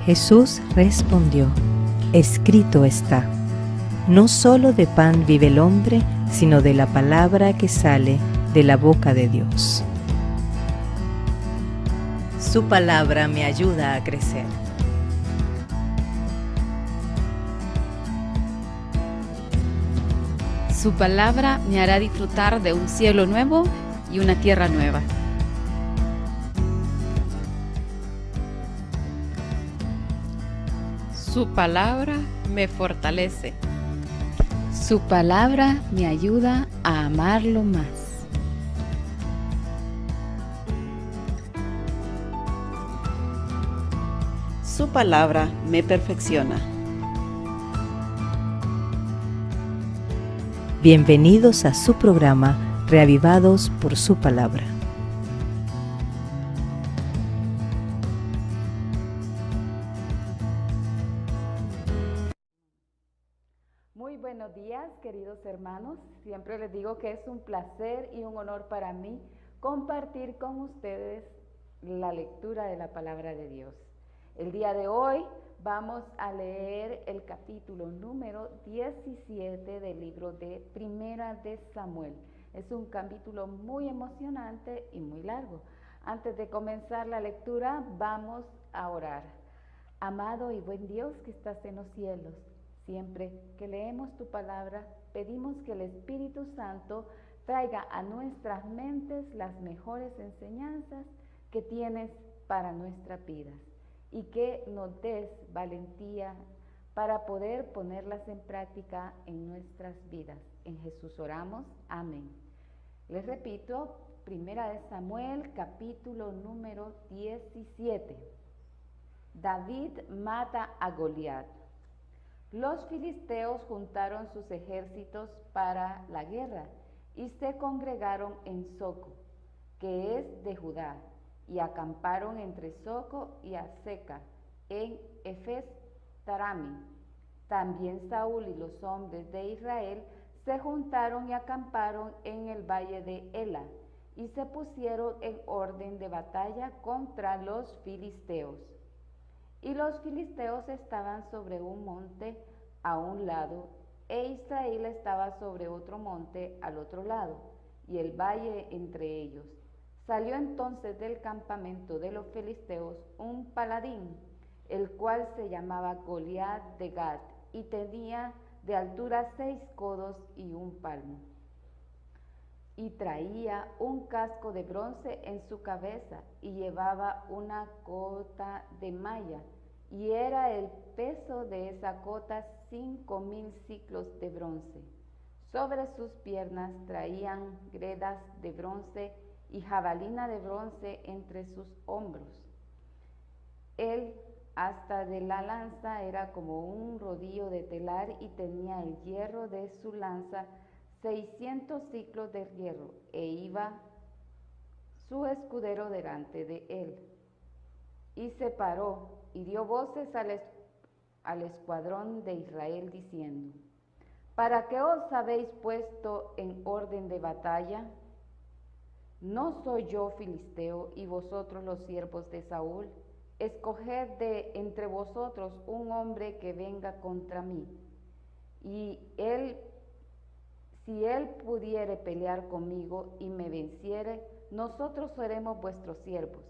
Jesús respondió: escrito está, no solo de pan vive el hombre, sino de la palabra que sale de la boca de Dios. Su palabra me ayuda a crecer. Su palabra me hará disfrutar de un cielo nuevo y una tierra nueva. Su palabra me fortalece. Su palabra me ayuda a amarlo más. Su palabra me perfecciona. Bienvenidos a su programa Reavivados por su palabra. Muy buenos días, queridos hermanos. Siempre les digo que es un placer y un honor para mí compartir con ustedes la lectura de la palabra de Dios. El día de hoy vamos a leer el capítulo número 17 del libro de Primera de Samuel. Es un capítulo muy emocionante y muy largo. Antes de comenzar la lectura, vamos a orar. Amado y buen Dios que estás en los cielos, siempre que leemos tu palabra, pedimos que el Espíritu Santo traiga a nuestras mentes las mejores enseñanzas que tienes para nuestras vidas y que nos des valentía para poder ponerlas en práctica en nuestras vidas. En Jesús oramos. Amén. Les repito, Primera de Samuel, capítulo número 17. David mata a Goliat. Los filisteos juntaron sus ejércitos para la guerra y se congregaron en Soco, que es de Judá, y acamparon entre Soco y Azeca, en Efes Tarami. También Saúl y los hombres de Israel se juntaron y acamparon en el valle de Ela, y se pusieron en orden de batalla contra los filisteos. Y los filisteos estaban sobre un monte a un lado, e Israel estaba sobre otro monte al otro lado, y el valle entre ellos. Salió entonces del campamento de los filisteos un paladín, el cual se llamaba Goliat de Gat, y tenía de altura 6 codos y 1 palmo. Y traía un casco de bronce en su cabeza, y llevaba una cota de malla, y era el peso de esa cota 5,000 siclos de bronce. Sobre sus piernas traían gredas de bronce y jabalina de bronce entre sus hombros. El asta de la lanza era como un rodillo de telar, y tenía el hierro de su lanza 600 siclos de hierro, e iba su escudero delante de él. Y se paró y dio voces al escuadrón de Israel diciendo: ¿para qué os habéis puesto en orden de batalla? ¿No soy yo filisteo y vosotros los siervos de Saúl? Escoged de entre vosotros un hombre que venga contra mí, y si él pudiere pelear conmigo y me venciere, nosotros seremos vuestros siervos.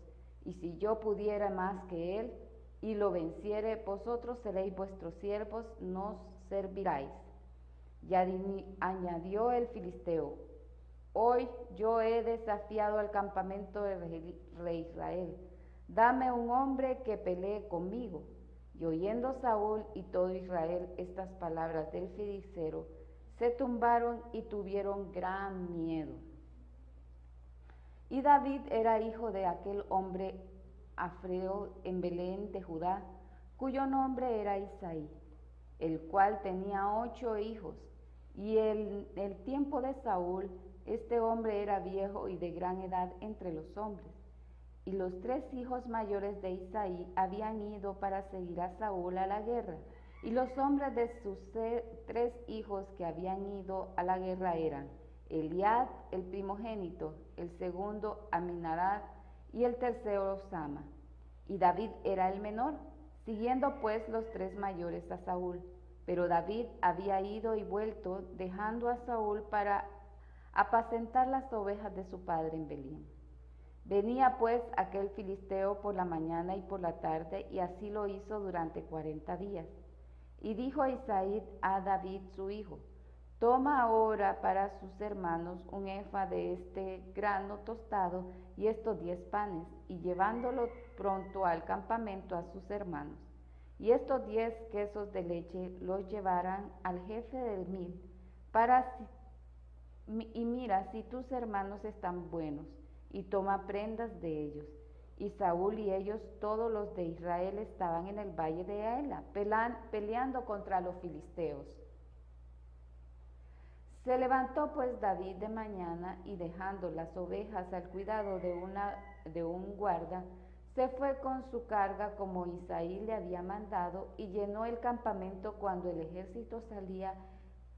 Y si yo pudiera más que él y lo venciere, vosotros seréis vuestros siervos, nos serviráis. Y añadió el filisteo: hoy yo he desafiado al campamento del rey Israel. Dame un hombre que pelee conmigo. Y oyendo Saúl y todo Israel estas palabras del filisteo, se tumbaron y tuvieron gran miedo. Y David era hijo de aquel hombre afreo en Belén de Judá, cuyo nombre era Isaí, el cual tenía 8 hijos. Y en el tiempo de Saúl, este hombre era viejo y de gran edad entre los hombres. Y los 3 hijos mayores de Isaí habían ido para seguir a Saúl a la guerra. Y los hombres de sus 3 hijos que habían ido a la guerra eran Eliab, el primogénito, el segundo Aminadab y el tercero Sama. Y David era el menor, Siguiendo pues los 3 mayores a Saúl. Pero David había ido y vuelto, dejando a Saúl para apacentar las ovejas de su padre en Belín. Venía pues aquel filisteo por la mañana y por la tarde, y así lo hizo durante 40 días. Y dijo Isaí a David su hijo: toma ahora para sus hermanos un efa de este grano tostado y estos 10 panes, y llevándolo pronto al campamento a sus hermanos. Y estos 10 quesos de leche los llevarán al jefe del 1000, y mira si tus hermanos están buenos, y toma prendas de ellos. Y Saúl y ellos, todos los de Israel, estaban en el valle de Ela, peleando contra los filisteos. Se levantó pues David de mañana, y dejando las ovejas al cuidado de un guarda, se fue con su carga como Isaí le había mandado, y llenó el campamento cuando el ejército salía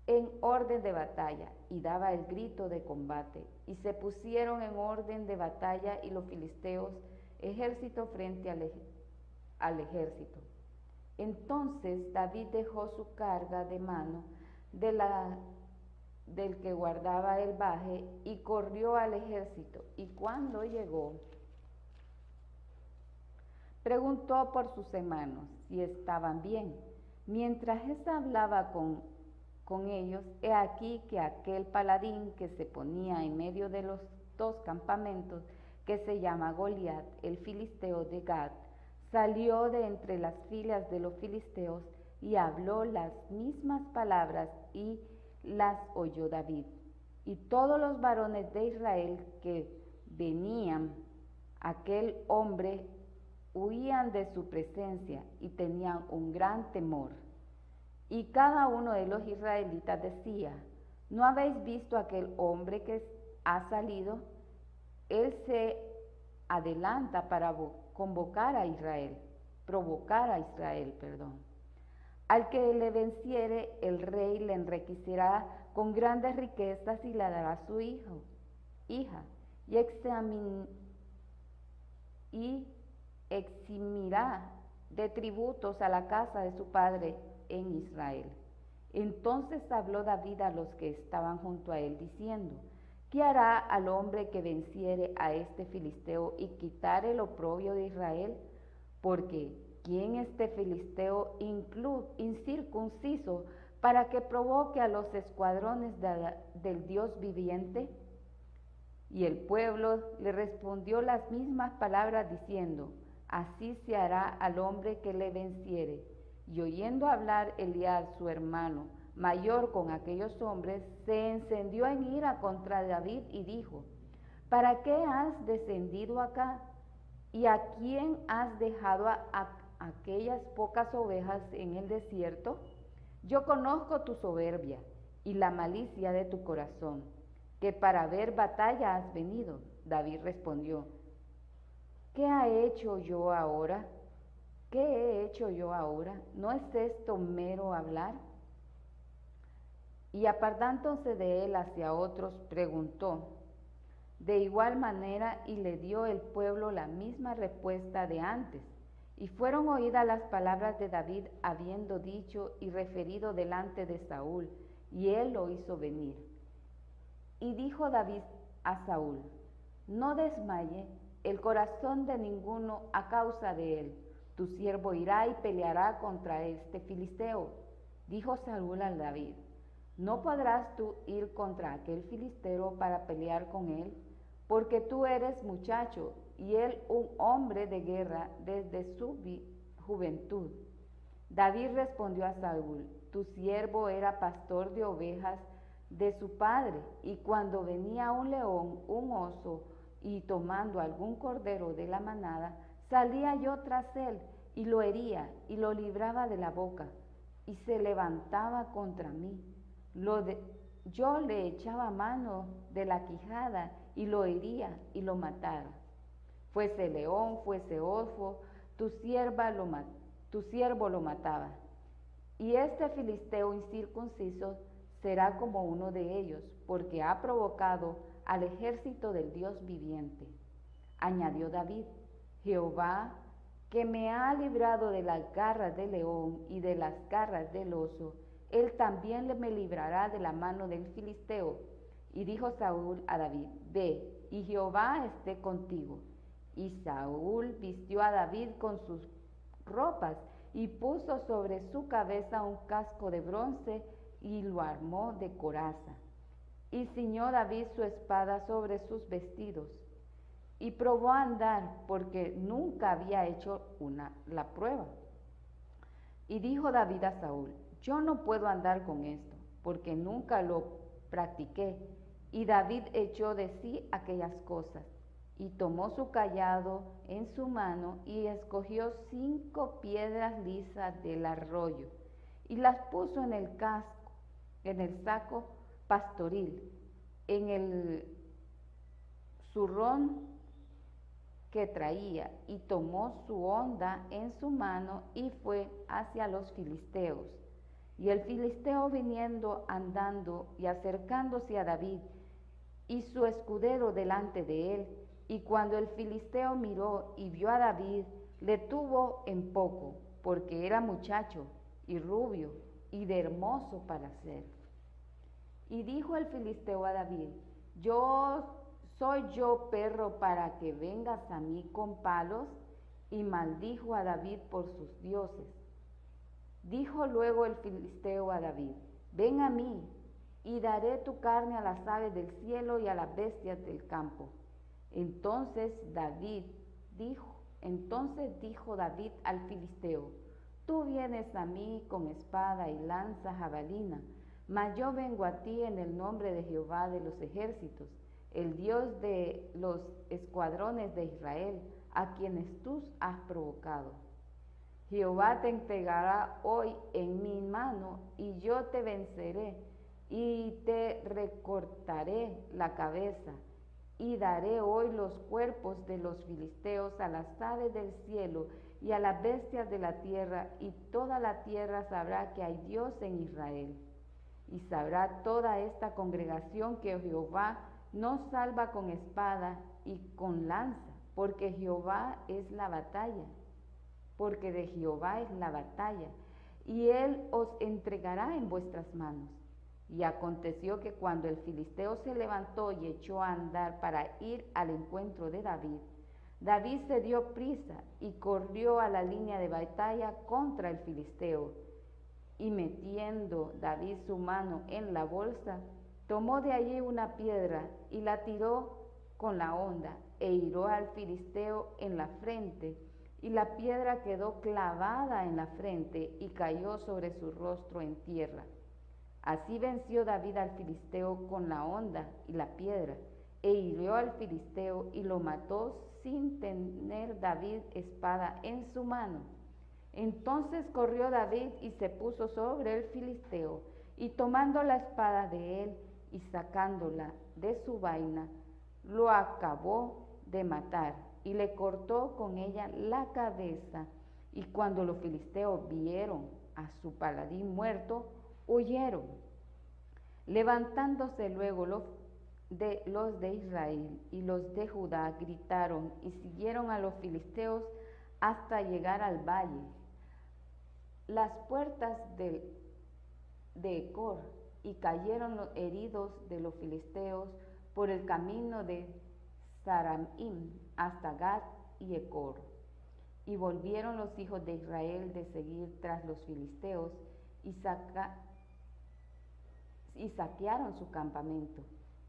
en orden de batalla, y daba el grito de combate. Y se pusieron en orden de batalla, y los filisteos, ejército frente al ejército. Entonces David dejó su carga de mano del que guardaba el valle, y corrió al ejército. Y cuando llegó, preguntó por sus hermanos si estaban bien. Mientras él hablaba con ellos, he aquí que aquel paladín que se ponía en medio de los 2 campamentos, que se llama Goliat, el filisteo de Gat, salió de entre las filas de los filisteos y habló las mismas palabras, y las oyó David. Y todos los varones de Israel que venían aquel hombre huían de su presencia y tenían un gran temor. Y cada uno de los israelitas decía: ¿no habéis visto aquel hombre que ha salido? Él se adelanta para provocar a Israel. Al que le venciere, el rey le enriquecerá con grandes riquezas y le dará a su hija, y eximirá de tributos a la casa de su padre en Israel. Entonces habló David a los que estaban junto a él, diciendo: ¿qué hará al hombre que venciere a este filisteo y quitare el oprobio de Israel? Porque ¿quién este filisteo incircunciso para que provoque a los escuadrones del Dios viviente? Y el pueblo le respondió las mismas palabras, diciendo: así se hará al hombre que le venciere. Y oyendo hablar Eliab, su hermano mayor, con aquellos hombres, se encendió en ira contra David y dijo: ¿para qué has descendido acá? ¿Y a quién has dejado aquellas pocas ovejas en el desierto? Yo conozco tu soberbia y la malicia de tu corazón, que para ver batalla has venido. David respondió: ¿qué he hecho yo ahora? ¿No es esto mero hablar? Y apartándose de él hacia otros, preguntó de igual manera, y le dio el pueblo la misma respuesta de antes. Y fueron oídas las palabras de David, habiendo dicho y referido delante de Saúl, y él lo hizo venir. Y dijo David a Saúl: no desmaye el corazón de ninguno a causa de él. Tu siervo irá y peleará contra este filisteo. Dijo Saúl a David: ¿no podrás tú ir contra aquel filisteo para pelear con él? Porque tú eres muchacho, y él un hombre de guerra desde su juventud. David respondió a Saúl: tu siervo era pastor de ovejas de su padre, y cuando venía un león, un oso, y tomando algún cordero de la manada, salía yo tras él, y lo hería, y lo libraba de la boca, y se levantaba contra mí. Yo le echaba mano de la quijada, y lo hería, y lo mataba. Fuese león, fuese oso, tu siervo lo mataba. Y este filisteo incircunciso será como uno de ellos, porque ha provocado al ejército del Dios viviente. Añadió David: Jehová, que me ha librado de las garras del león y de las garras del oso, él también me librará de la mano del filisteo. Y dijo Saúl a David: ve, y Jehová esté contigo. Y Saúl vistió a David con sus ropas y puso sobre su cabeza un casco de bronce y lo armó de coraza. Y ciñó David su espada sobre sus vestidos y probó a andar, porque nunca había hecho la prueba. Y dijo David a Saúl: yo no puedo andar con esto, porque nunca lo practiqué. Y David echó de sí aquellas cosas, y tomó su cayado en su mano, y escogió 5 piedras lisas del arroyo, y las puso en el casco, en el saco pastoril, en el zurrón que traía, y tomó su honda en su mano, y fue hacia los filisteos. Y el filisteo viniendo, andando y acercándose a David, y su escudero delante de él, y cuando el filisteo miró y vio a David, le tuvo en poco, porque era muchacho y rubio y de hermoso parecer. Y dijo el filisteo a David: ¿soy yo perro para que vengas a mí con palos? Y maldijo a David por sus dioses. Dijo luego el filisteo a David: ven a mí, y daré tu carne a las aves del cielo y a las bestias del campo. Entonces dijo David al filisteo: tú vienes a mí con espada y lanza jabalina, mas yo vengo a ti en el nombre de Jehová de los ejércitos, el Dios de los escuadrones de Israel, a quienes tú has provocado. Jehová te entregará hoy en mi mano, y yo te venceré, y te recortaré la cabeza, y daré hoy los cuerpos de los filisteos a las aves del cielo y a las bestias de la tierra, y toda la tierra sabrá que hay Dios en Israel. Y sabrá toda esta congregación que Jehová no salva con espada y con lanza, porque Jehová es la batalla, porque de Jehová es la batalla, y él os entregará en vuestras manos. Y aconteció que cuando el filisteo se levantó y echó a andar para ir al encuentro de David, David se dio prisa y corrió a la línea de batalla contra el filisteo. Y metiendo David su mano en la bolsa, tomó de allí una piedra y la tiró con la honda, e hirió al filisteo en la frente, y la piedra quedó clavada en la frente y cayó sobre su rostro en tierra. Así venció David al filisteo con la honda y la piedra, e hirió al filisteo y lo mató sin tener David espada en su mano. Entonces corrió David y se puso sobre el filisteo, y tomando la espada de él y sacándola de su vaina, lo acabó de matar y le cortó con ella la cabeza. Y cuando los filisteos vieron a su paladín muerto, huyeron. Levantándose luego los de Israel y los de Judá gritaron y siguieron a los filisteos hasta llegar al valle, las puertas de Ecor, y cayeron los heridos de los filisteos por el camino de Zaraim hasta Gat y Ecor. Y volvieron los hijos de Israel de seguir tras los filisteos y saquearon su campamento.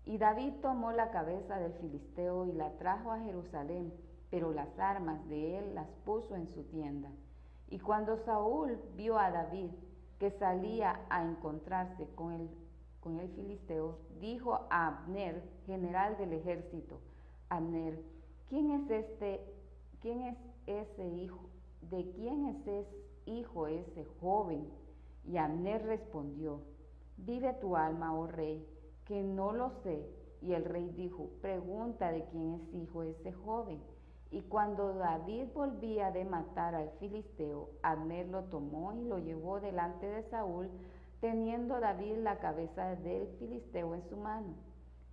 Y David tomó la cabeza del filisteo y la trajo a Jerusalén, pero las armas de él las puso en su tienda. Y cuando Saúl vio a David que salía a encontrarse con el filisteo, dijo a Abner, general del ejército: Abner, ¿quién es ese hijo? ¿De quién es ese hijo ese joven? Y Abner respondió: vive tu alma, oh rey, que no lo sé. Y el rey dijo: pregunta de quién es hijo ese joven. Y cuando David volvía de matar al filisteo, Abner lo tomó y lo llevó delante de Saúl, teniendo David la cabeza del filisteo en su mano.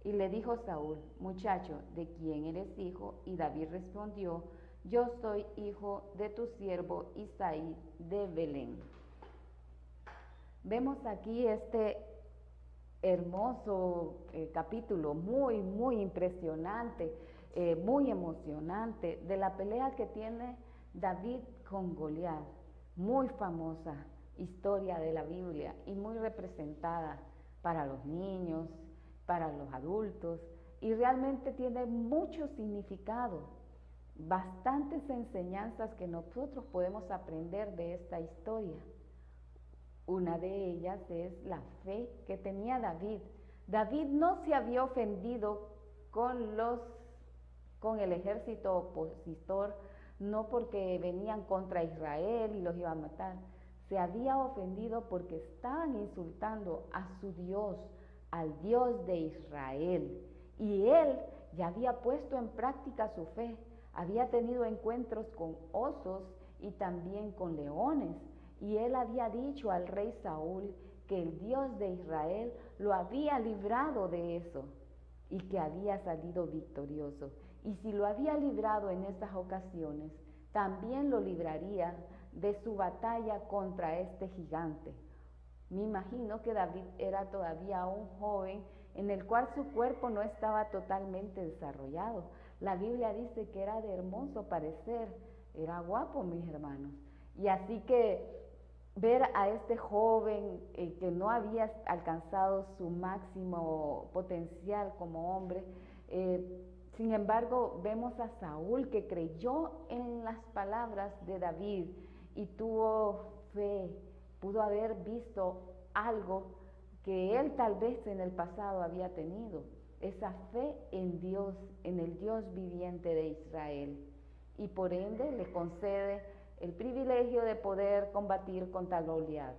Y le dijo Saúl: muchacho, ¿de quién eres hijo? Y David respondió: yo soy hijo de tu siervo Isaí de Belén. Vemos aquí este hermoso capítulo, muy impresionante, muy emocionante, de la pelea que tiene David con Goliat, muy famosa historia de la Biblia y muy representada para los niños, para los adultos, y realmente tiene mucho significado, bastantes enseñanzas que nosotros podemos aprender de esta historia. Una de ellas es la fe que tenía David. David no se había ofendido con el ejército opositor, no porque venían contra Israel y los iban a matar. Se había ofendido porque estaban insultando a su Dios, al Dios de Israel. Y él ya había puesto en práctica su fe. Había tenido encuentros con osos y también con leones. Y él había dicho al rey Saúl que el Dios de Israel lo había librado de eso y que había salido victorioso. Y si lo había librado en esas ocasiones, también lo libraría de su batalla contra este gigante. Me imagino que David era todavía un joven en el cual su cuerpo no estaba totalmente desarrollado. La Biblia dice que era de hermoso parecer, era guapo, mis hermanos. Y así que ver a este joven que no había alcanzado su máximo potencial como hombre, sin embargo vemos a Saúl que creyó en las palabras de David y tuvo fe, pudo haber visto algo que él tal vez en el pasado había tenido, esa fe en Dios, en el Dios viviente de Israel, y por ende le concede el privilegio de poder combatir contra Goliat.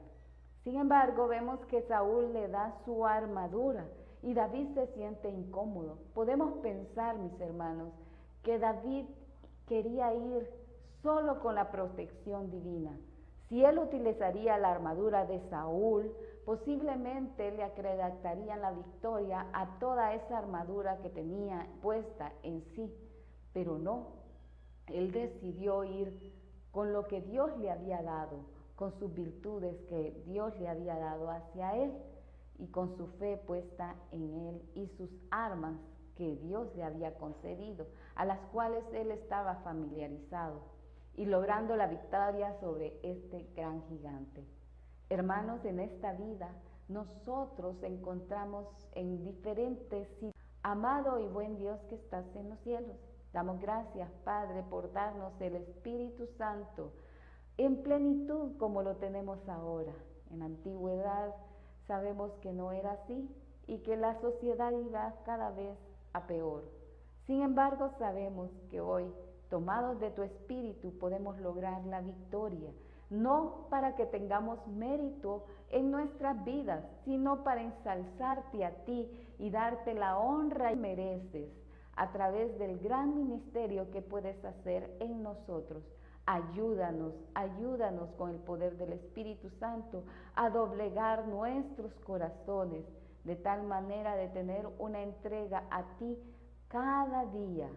Sin embargo, vemos que Saúl le da su armadura y David se siente incómodo. Podemos pensar, mis hermanos, que David quería ir solo con la protección divina. Si él utilizaría la armadura de Saúl, posiblemente le acreditarían la victoria a toda esa armadura que tenía puesta en sí. Pero no, él decidió ir con lo que Dios le había dado, con sus virtudes que Dios le había dado hacia él y con su fe puesta en él y sus armas que Dios le había concedido, a las cuales él estaba familiarizado, y logrando la victoria sobre este gran gigante. Hermanos, en esta vida nosotros encontramos en diferentes sitios, amado y buen Dios que estás en los cielos, damos gracias, Padre, por darnos el Espíritu Santo en plenitud como lo tenemos ahora. En la antigüedad sabemos que no era así y que la sociedad iba cada vez a peor. Sin embargo, sabemos que hoy, tomados de tu Espíritu, podemos lograr la victoria, no para que tengamos mérito en nuestras vidas, sino para ensalzarte a ti y darte la honra que mereces, a través del gran ministerio que puedes hacer en nosotros. Ayúdanos con el poder del Espíritu Santo a doblegar nuestros corazones, de tal manera de tener una entrega a ti cada día.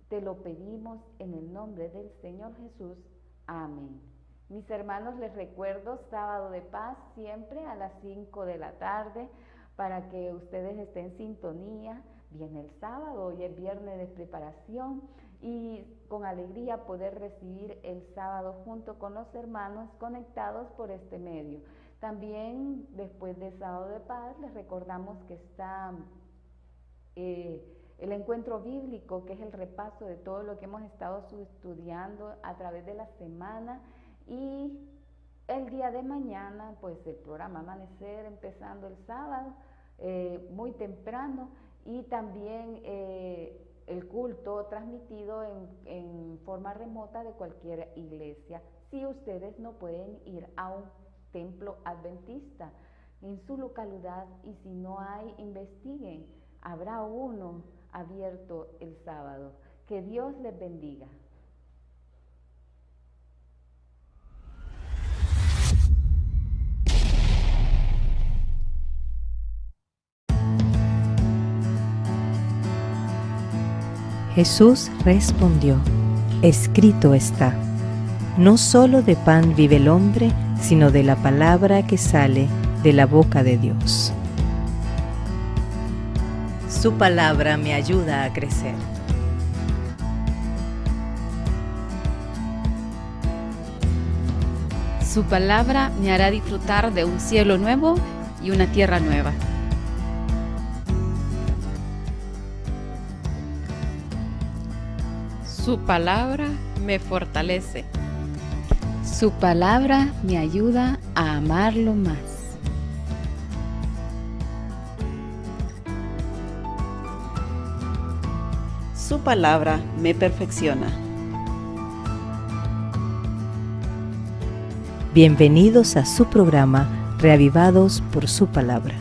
Te lo pedimos en el nombre del Señor Jesús. Amén. Mis hermanos, les recuerdo, sábado de paz, siempre a las 5 de la tarde, para que ustedes estén en sintonía. Viene el sábado, hoy es viernes de preparación y con alegría poder recibir el sábado junto con los hermanos conectados por este medio. También después del sábado de paz les recordamos que está el encuentro bíblico, que es el repaso de todo lo que hemos estado estudiando a través de la semana, y el día de mañana pues el programa Amanecer, empezando el sábado muy temprano, y también el culto transmitido en forma remota de cualquier iglesia, si ustedes no pueden ir a un templo adventista en su localidad, y si no hay, investiguen, habrá uno abierto el sábado. Que Dios les bendiga. Jesús respondió: Escrito está. No solo de pan vive el hombre, sino de la palabra que sale de la boca de Dios. Su palabra me ayuda a crecer. Su palabra me hará disfrutar de un cielo nuevo y una tierra nueva. Su palabra me fortalece. Su palabra me ayuda a amarlo más. Su palabra me perfecciona. Bienvenidos a su programa Reavivados por su palabra.